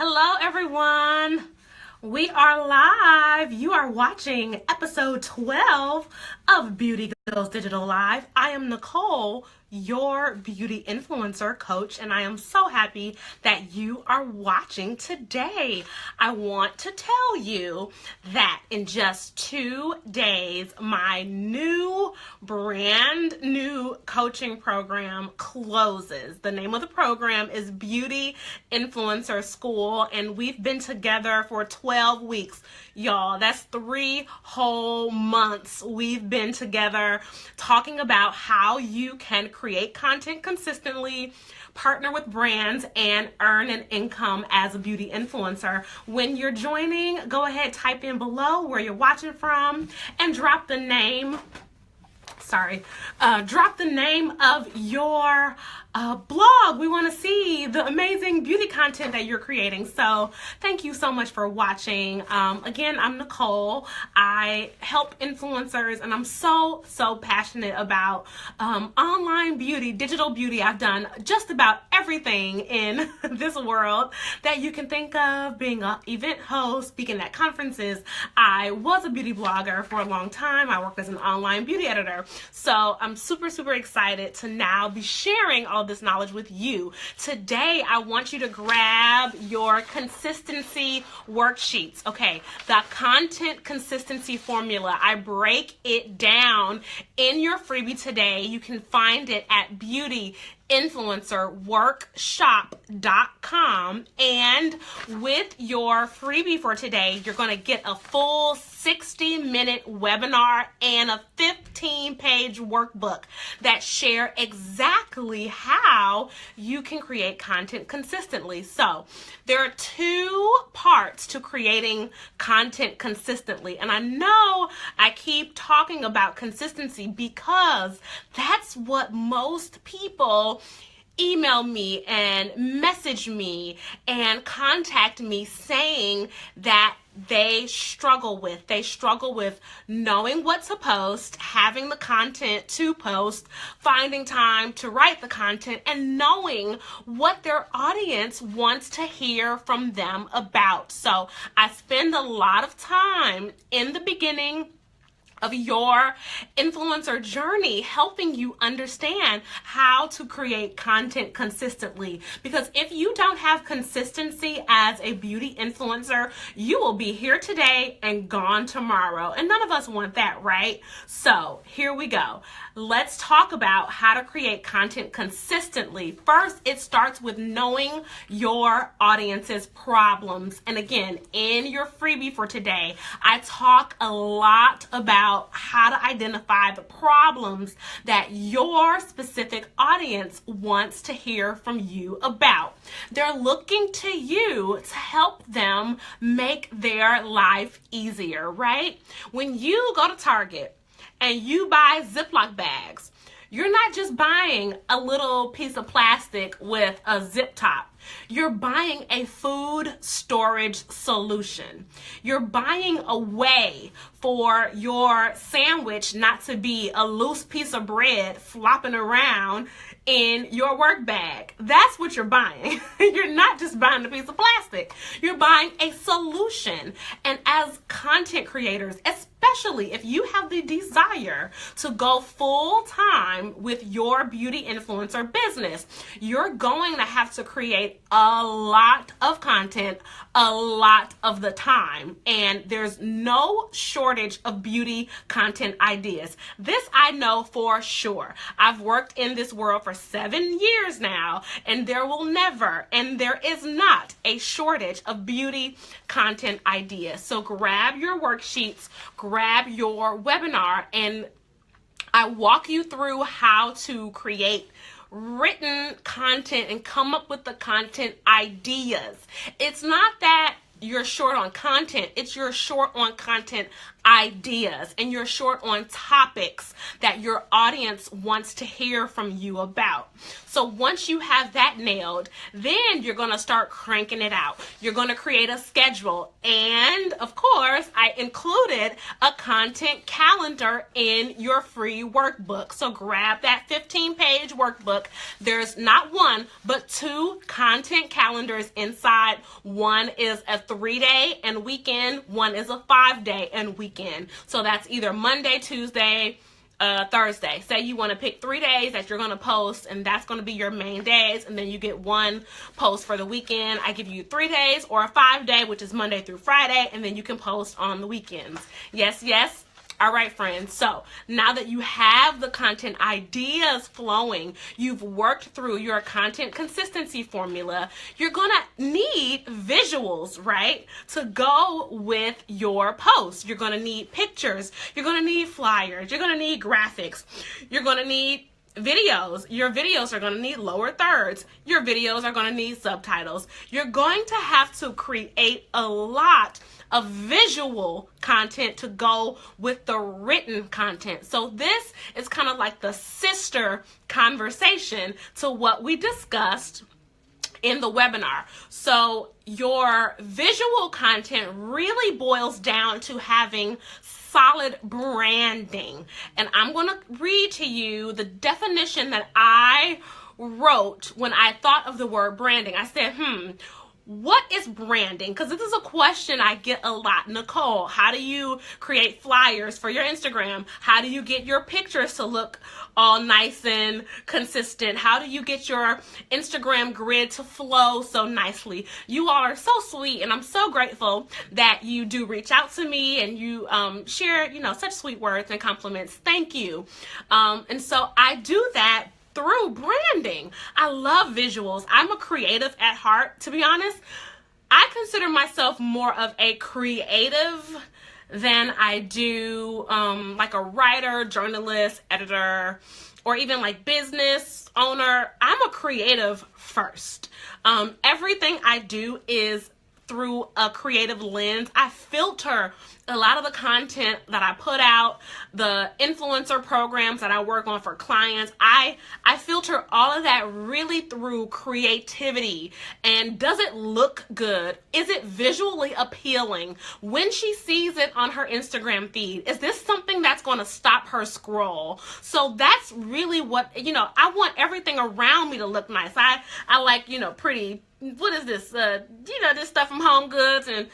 Hello, everyone. We are live. You are watching episode 12 of Beauty Goes Digital Live. I am Nicole, your beauty influencer coach, and I am so happy that you are watching today. I want to tell you that in just 2 days, my brand new coaching program closes. The name of the program is Beauty Influencer School, and we've been together for 12 weeks. Y'all, that's 3 whole months we've been together talking about how you can create content consistently, partner with brands, and earn an income as a beauty influencer. When you're joining, go ahead, type in below where you're watching from and drop the name of your blog. We want to see the amazing beauty content that you're creating. So thank you so much for watching. Again, I'm Nicole. I help influencers, and I'm so passionate about online beauty, digital beauty. I've done just about everything in this world that you can think of, being an event host, speaking at conferences. I was a beauty blogger for a long time. I worked as an online beauty editor. So I'm super excited to now be sharing all this knowledge with you. Today, I want you to grab your consistency worksheets. Okay, the content consistency formula. I break it down in your freebie today. You can find it at beautyinfluencerworkshop.com. And with your freebie for today, you're going to get a full 60-minute webinar and a 15-page workbook that share exactly how you can create content consistently. So there are 2 parts to creating content consistently. And I know I keep talking about consistency because that's what most people email me and message me and contact me saying that they struggle with. They struggle with knowing what to post, having the content to post, finding time to write the content, and knowing what their audience wants to hear from them about. So I spend a lot of time in the beginning of your influencer journey helping you understand how to create content consistently. Because if you don't have consistency as a beauty influencer, you will be here today and gone tomorrow. And none of us want that, right? So here we go. Let's talk about how to create content consistently. First, it starts with knowing your audience's problems. And again, in your freebie for today, I talk a lot about how to identify the problems that your specific audience wants to hear from you about. They're looking to you to help them make their life easier, right? When you go to Target and you buy Ziploc bags, you're not just buying a little piece of plastic with a zip top. You're buying a food storage solution. You're buying a way for your sandwich not to be a loose piece of bread flopping around in your work bag. That's what you're buying. You're not just buying a piece of plastic. You're buying a solution. And as content creators, especially if you have the desire to go full time with your beauty influencer business, you're going to have to create a lot of content a lot of the time. And there's no shortage of beauty content ideas. This I know for sure. I've worked in this world for 7 years now, and there will never, and there is not a shortage of beauty content ideas. So grab your worksheets, grab your webinar, and I walk you through how to create written content and come up with the content ideas. It's not that you're short on content, it's you're short on content ideas and you're short on topics that your audience wants to hear from you about. So once you have that nailed, then you're going to start cranking it out. You're going to create a schedule. And of course, I included a content calendar in your free workbook. So grab that 15-page workbook. There's not one, but 2 content calendars inside. One is a 3-day and weekend. One is a 5-day and weekend. So that's either Monday, Tuesday, Thursday. Say you want to pick 3 days that you're going to post, and that's going to be your main days, and then you get 1 post for the weekend. I give you 3 days or a 5-day, which is Monday through Friday, and then you can post on the weekends. Yes, yes. All right, friends. So now that you have the content ideas flowing, you've worked through your content consistency formula, you're going to need visuals, right, to go with your posts. You're going to need pictures. You're going to need flyers. You're going to need graphics. You're going to need videos. Your videos are going to need lower thirds. Your videos are going to need subtitles. You're going to have to create a lot of visual content to go with the written content. So this is kind of like the sister conversation to what we discussed in the webinar. So your visual content really boils down to having solid branding. And I'm going to read to you the definition that I wrote when I thought of the word branding. I said, what is branding? Because this is a question I get a lot. Nicole, how do you create flyers for your Instagram? How do you get your pictures to look all nice and consistent? How do you get your Instagram grid to flow so nicely? You all are so sweet, and I'm so grateful that you do reach out to me and you share, such sweet words and compliments. Thank you. And so I do that through branding. I love visuals. I'm a creative at heart, to be honest. I consider myself more of a creative than I do like a writer, journalist, editor, or even like business owner. I'm a creative first. Everything I do is through a creative lens. I filter a lot of the content that I put out, the influencer programs that I work on for clients. I filter all of that really through creativity. And does it look good? Is it visually appealing? When she sees it on her Instagram feed, is this something that's going to stop her scroll? So that's really what, I want everything around me to look nice. I like, pretty, what is this? This stuff from Home Goods and,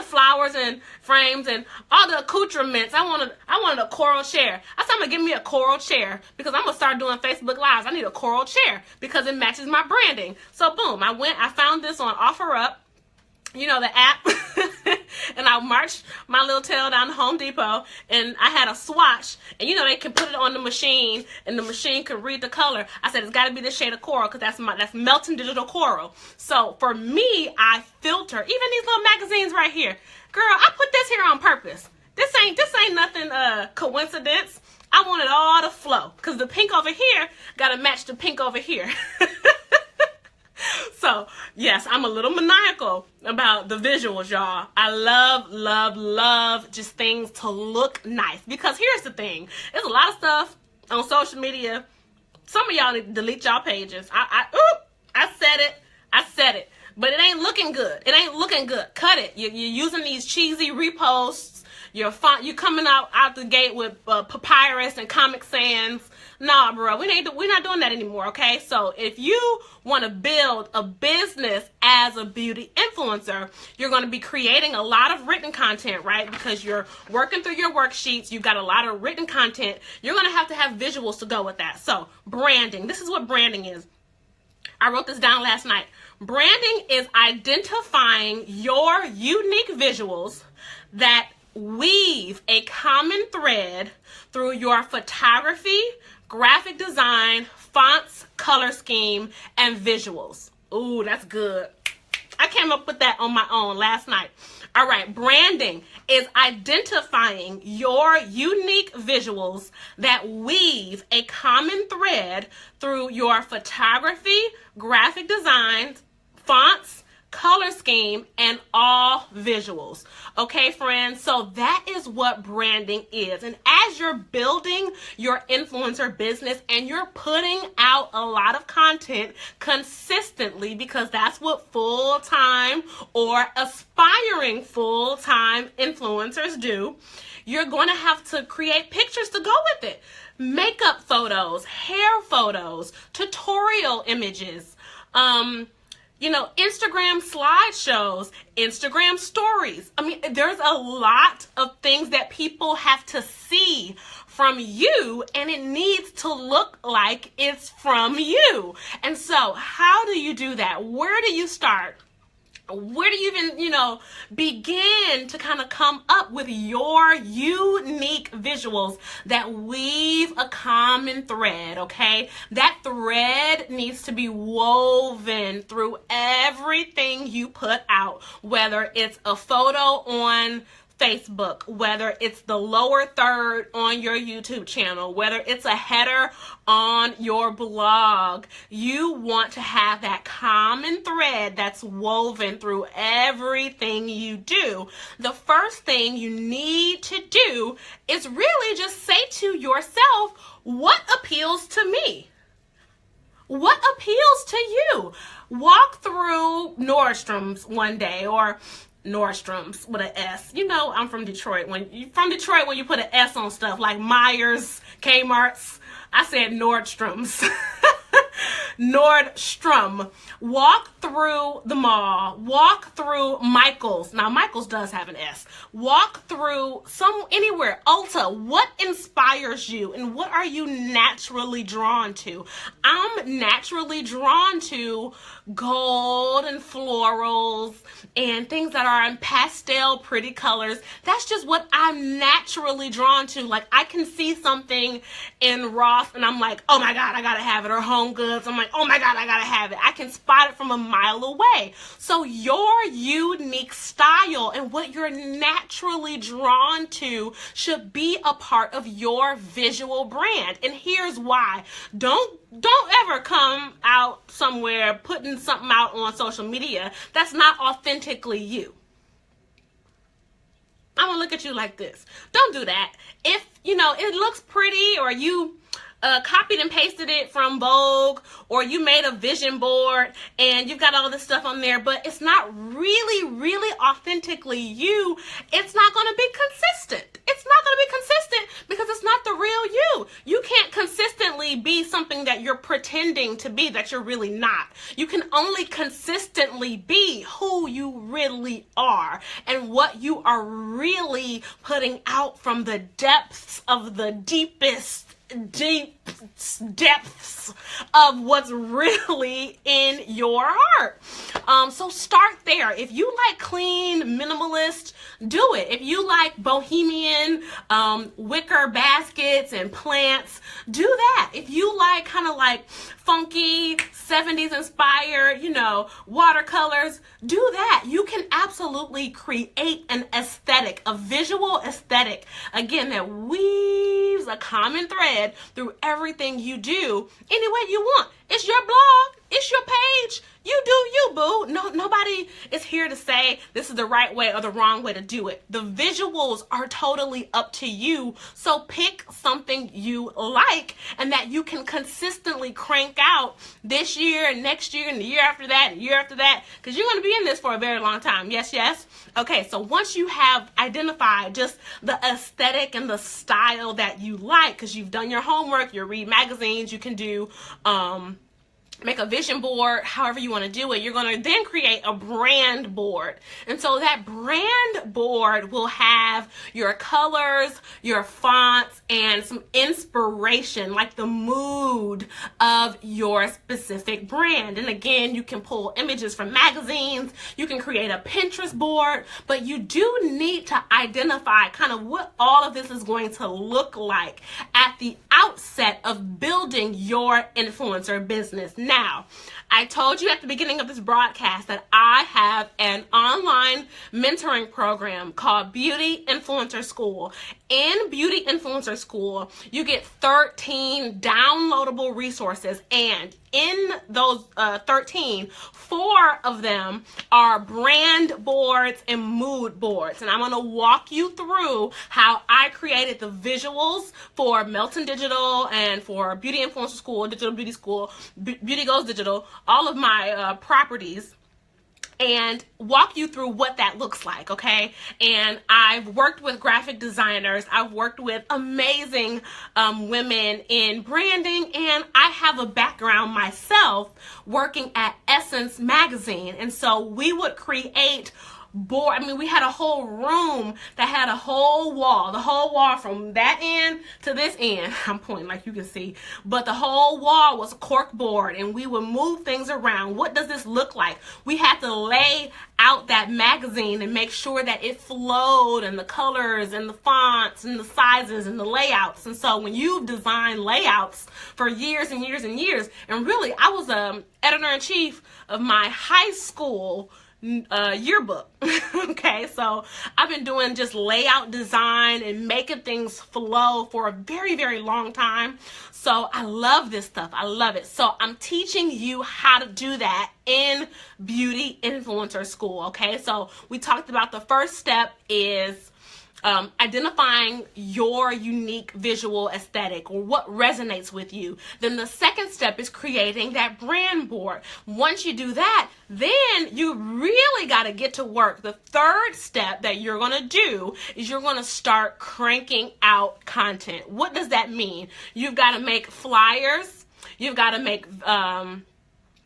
flowers and frames and all the accoutrements. I wanted a coral chair. I said I'm going to give me a coral chair because I'm going to start doing Facebook Lives. I need a coral chair because it matches my branding. So boom, I found this on OfferUp, the app, and I marched my little tail down to Home Depot, and I had a swatch, and they can put it on the machine, and the machine could read the color. I said, it's got to be this shade of coral, because that's melting digital coral. So for me, I filter, even these little magazines right here. Girl, I put this here on purpose. This ain't nothing coincidence. I want it all to flow, because the pink over here got to match the pink over here. So, yes, I'm a little maniacal about the visuals, y'all. I love just things to look nice. Because here's the thing. There's a lot of stuff on social media. Some of y'all need to delete y'all pages. I said it. But it ain't looking good. It ain't looking good. Cut it. You're using these cheesy reposts. You're coming out the gate with Papyrus and Comic Sans. Nah, bro, we're not doing that anymore, okay? So if you want to build a business as a beauty influencer, you're going to be creating a lot of written content, right? Because you're working through your worksheets. You've got a lot of written content. You're going to have visuals to go with that. So branding, this is what branding is. I wrote this down last night. Branding is identifying your unique visuals that weave a common thread through your photography, graphic design, fonts, color scheme, and visuals. Ooh, that's good. I came up with that on my own last night. All right, branding is identifying your unique visuals that weave a common thread through your photography, graphic design, fonts, color scheme, and all visuals. Okay, friends? So that is what branding is. And as you're building your influencer business and you're putting out a lot of content consistently, because that's what full-time or aspiring full-time influencers do, you're going to have to create pictures to go with it. Makeup photos, hair photos, tutorial images, Instagram slideshows, Instagram stories. I mean, there's a lot of things that people have to see from you, and it needs to look like it's from you. And so how do you do that? Where do you start? Where do you even, begin to kind of come up with your unique visuals that weave a common thread, okay? That thread needs to be woven through everything you put out, whether it's a photo on Facebook, whether it's the lower third on your YouTube channel, whether it's a header on your blog. You want to have that common thread that's woven through everything you do. The first thing you need to do is really just say to yourself, what appeals to me? What appeals to you? Walk through Nordstrom's one day, or Nordstrom's with an S. I'm from Detroit. When you put an S on stuff like Myers, Kmart's, I said Nordstrom's. Nordstrom. Walk through the mall. Walk through Michael's. Now, Michael's does have an S. Walk through anywhere. Ulta. What inspires you, and what are you naturally drawn to? I'm naturally drawn to gold and florals and things that are in pastel, pretty colors. That's just what I'm naturally drawn to. Like, I can see something in Ross and I'm like, oh my God, I gotta have it. Or Home Goods, I'm like, oh my God, I gotta have it. I can spot it from a mile away. So your unique style and what you're naturally drawn to should be a part of your visual brand. And here's why. Don't ever come out somewhere putting something out on social media that's not authentically you. I'm gonna look at you like this. Don't do that. If it looks pretty, or you copied and pasted it from Vogue, or you made a vision board and you've got all this stuff on there, but it's not really authentically you, it's not going to be consistent. It's not going to be consistent because it's not the real you. You can't consistently be something that you're pretending to be that you're really not. You can only consistently be who you really are and what you are really putting out from the depths of the deep depths of what's really in your heart. So start there. If you like clean, minimalist, do it. If you like bohemian, wicker baskets and plants, do that. If you like kind of like funky, 70s inspired, watercolors, do that. You can absolutely create an aesthetic, a visual aesthetic, again, that weaves a common thread through everything you do any way you want. It's your blog. It's your page. You do you, boo. No, nobody is here to say this is the right way or the wrong way to do it. The visuals are totally up to you. So pick something you like and that you can consistently crank out this year and next year and the year after that and the year after that, because you're going to be in this for a very long time. Yes, yes. Okay, so once you have identified just the aesthetic and the style that you like, because you've done your homework, you read magazines, you can do make a vision board, however you want to do it, you're going to then create a brand board. And so that brand board will have your colors, your fonts, and some inspiration, like the mood of your specific brand. And again, you can pull images from magazines, you can create a Pinterest board, but you do need to identify kind of what all of this is going to look like at the outset of building your influencer business. Now, I told you at the beginning of this broadcast that I have an online mentoring program called Beauty Influencer School. in Beauty Influencer School, you get 13 downloadable resources, and in those 13, 4 of them are brand boards and mood boards. And I'm going to walk you through how I created the visuals for Melton Digital and for Beauty Influencer School, Digital Beauty School, Beauty Goes Digital, all of my properties, and walk you through what that looks like, okay? And I've worked with graphic designers. I've worked with amazing women in branding, and I have a background myself working at Essence Magazine. And so we would create board. I mean, we had a whole room that had a whole wall, the whole wall from that end to this end. I'm pointing like you can see, but the whole wall was cork board, and we would move things around. What does this look like? We had to lay out that magazine and make sure that it flowed, and the colors and the fonts and the sizes and the layouts. And so when you've designed layouts for years and years and years, and really I was editor-in-chief of my high school yearbook. Okay, so I've been doing just layout design and making things flow for a very, very long time. So I love this stuff. I love it. So I'm teaching you how to do that in Beauty Influencer School. Okay, so we talked about the first step is identifying your unique visual aesthetic, or what resonates with you. Then the second step is creating that brand board. Once you do that, then you really got to get to work. The third step that you're going to do is you're going to start cranking out content. What does that mean? You've got to make flyers. You've got to make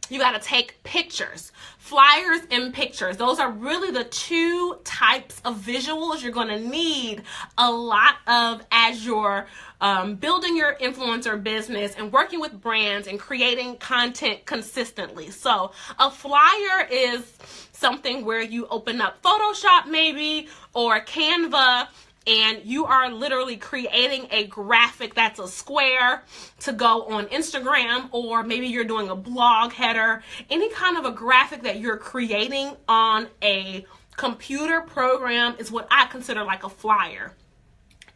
you got to take pictures, flyers and pictures. Those are really the two types of visuals you're going to need a lot of as you're building your influencer business and working with brands and creating content consistently. So a flyer is something where you open up Photoshop maybe, or Canva, and you are literally creating a graphic that's a square to go on Instagram, or maybe you're doing a blog header, any kind of a graphic that you're creating on a computer program is what I consider like a flyer.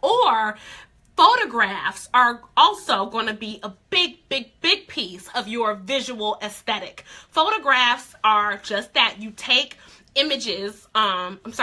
Or photographs are also going to be a big, big, big piece of your visual aesthetic. Photographs are just that. You take images,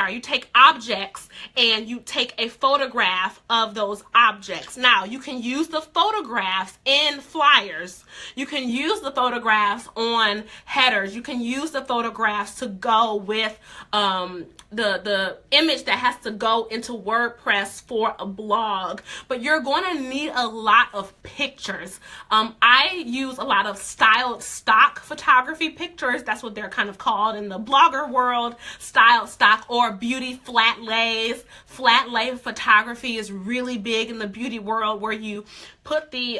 you take objects and you take a photograph of those objects. Now, you can use the photographs in flyers. You can use the photographs on headers. You can use the photographs to go with the image that has to go into WordPress for a blog. But you're going to need a lot of pictures. I use a lot of styled stock photography pictures. That's what they're kind of called in the blogger world. Styled stock or beauty flat lays. Flat lay photography is really big in the beauty world, where you put the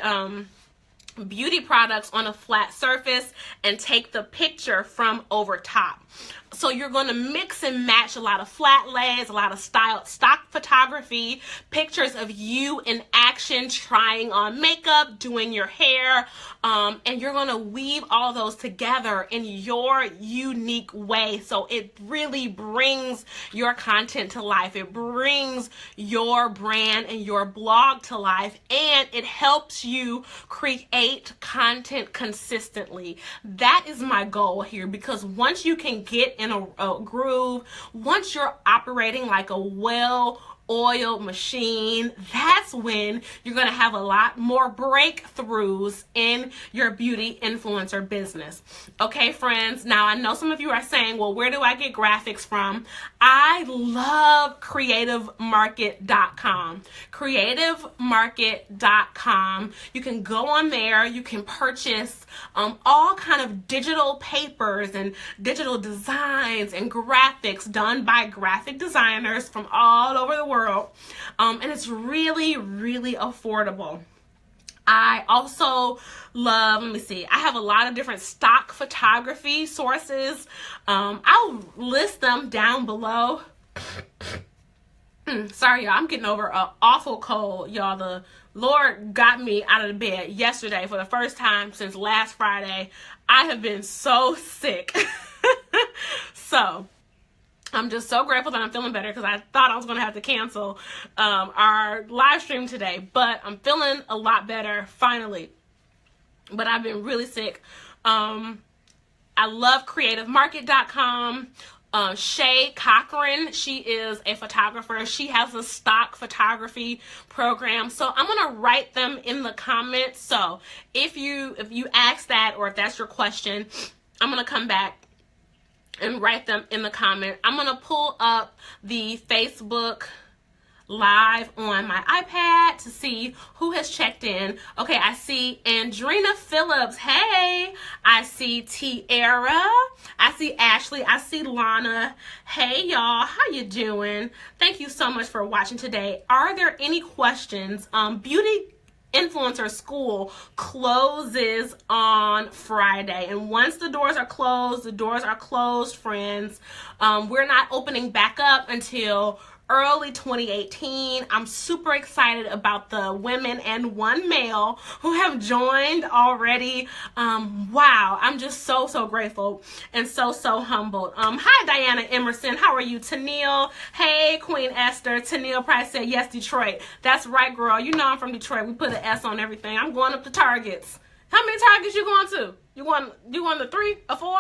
beauty products on a flat surface and take the picture from over top. So you're going to mix and match a lot of flat lays, a lot of styled stock photography, pictures of you in action, trying on makeup, doing your hair, and you're going to weave all those together in your unique way. So it really brings your content to life. It brings your brand and your blog to life, and it helps you create content consistently. That is my goal here, because once you can get in a groove, once you're operating like a well-oiled machine, that's when you're going to have a lot more breakthroughs in your beauty influencer business. Okay, friends, now I know some of you are saying, well, where do I get graphics from? I love creativemarket.com. creativemarket.com. You can go on there, you can purchase all kind of digital papers and digital designs and graphics done by graphic designers from all over the world. And it's really, really affordable. I also love, I have a lot of different stock photography sources. I'll list them down below. Sorry, y'all, I'm getting over an awful cold, y'all. The Lord got me out of the bed yesterday for the first time since last Friday. I have been so sick. So I'm just so grateful that I'm feeling better, because I thought I was going to have to cancel our live stream today. But I'm feeling a lot better, finally. But I've been really sick. I love creativemarket.com. Shay Cochran, she is a photographer. She has a stock photography program. So I'm going to write them in the comments. So if you ask that, or if that's your question, I'm going to come back and write them in the comment. I'm going to pull up the Facebook Live on my iPad to see who has checked in. Okay, I see Andrina Phillips. Hey, I see Tiara. I see Ashley. I see Lana. Hey, y'all. How you doing? Thank you so much for watching today. Are there any questions? Beauty Influencer School closes on Friday, and once the doors are closed, friends. We're not opening back up until early 2018. I'm super excited about the women and one male who have joined already. Wow, I'm just so grateful and so humbled. Hi, Diana Emerson. How are you? Tennille. Hey, Queen Esther. Tennille Price said, yes, Detroit. That's right, girl. You know I'm from Detroit. We put an S on everything. I'm going up to Targets. How many Targets you going to? You going to 3 or 4?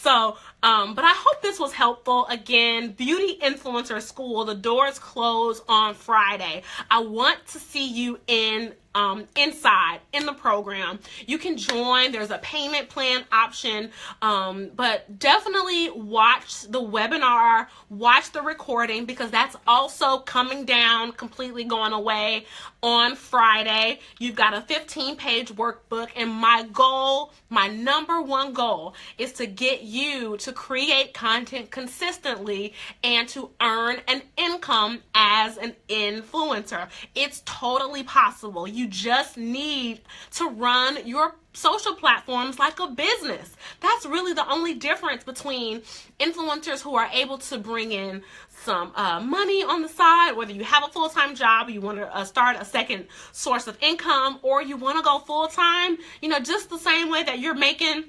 So, but I hope this was helpful. Again, Beauty Influencer School, the doors close on Friday. I want to see you inside in the program. You can join. There's a payment plan option, but definitely watch the webinar, watch the recording, because that's also coming down, completely going away on Friday. You've got a 15-page workbook, and my goal, my number one goal, is to get you to create content consistently and to earn an income as an influencer. It's totally possible. You just need to run your social platforms like a business. That's really the only difference between influencers who are able to bring in some money on the side, whether you have a full-time job, you want to start a second source of income, or you want to go full-time, just the same way that you're making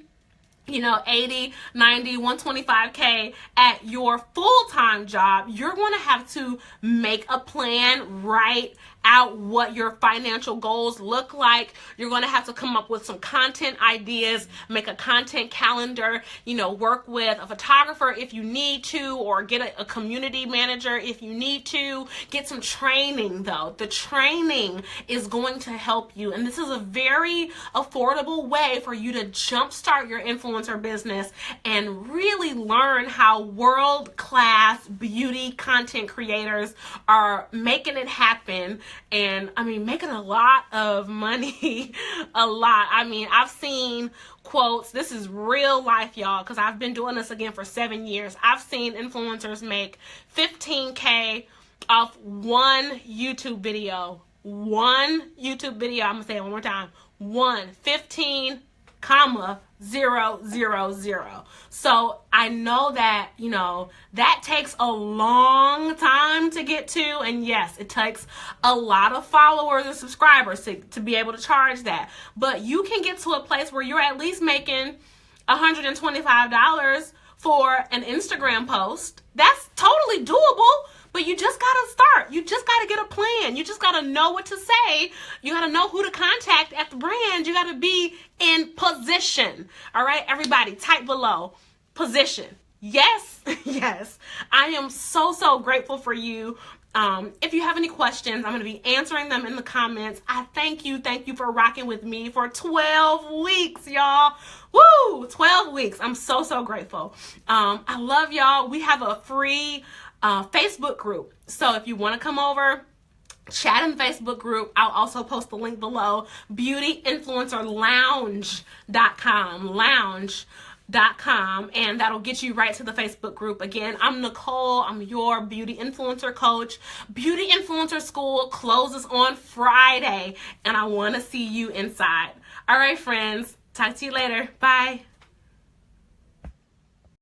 80, 90, 125K at your full-time job. You're going to have to make a plan, write out what your financial goals look like. You're going to have to come up with some content ideas, make a content calendar, work with a photographer if you need to, or get a community manager if you need to. Get some training, though. The training is going to help you, and this is a very affordable way for you to jumpstart your influencer business and really learn how world-class beauty content creators are making it happen. And making a lot of money, a lot. I've seen quotes. This is real life, y'all, because I've been doing this again for 7 years. I've seen influencers make 15K off one YouTube video. I'm gonna say it one more time. 15,000. So I know that, that takes a long time to get to. And yes, it takes a lot of followers and subscribers to be able to charge that. But you can get to a place where you're at least making $125 for an Instagram post. That's totally doable. But you just got to start. You just got to get a plan. You just got to know what to say. You got to know who to contact at the brand. You got to be in position. All right, everybody, type below, position. Yes, yes. I am so grateful for you. If you have any questions, I'm going to be answering them in the comments. I thank you for rocking with me for 12 weeks, y'all. Woo, 12 weeks. I'm so grateful. I love y'all. We have a free Facebook group. So if you want to come over, chat in the Facebook group. I'll also post the link below. beautyinfluencerlounge.com, and that'll get you right to the Facebook group. Again, I'm Nicole. I'm your beauty influencer coach. Beauty Influencer School closes on Friday, and I want to see you inside. All right, friends. Talk to you later. Bye.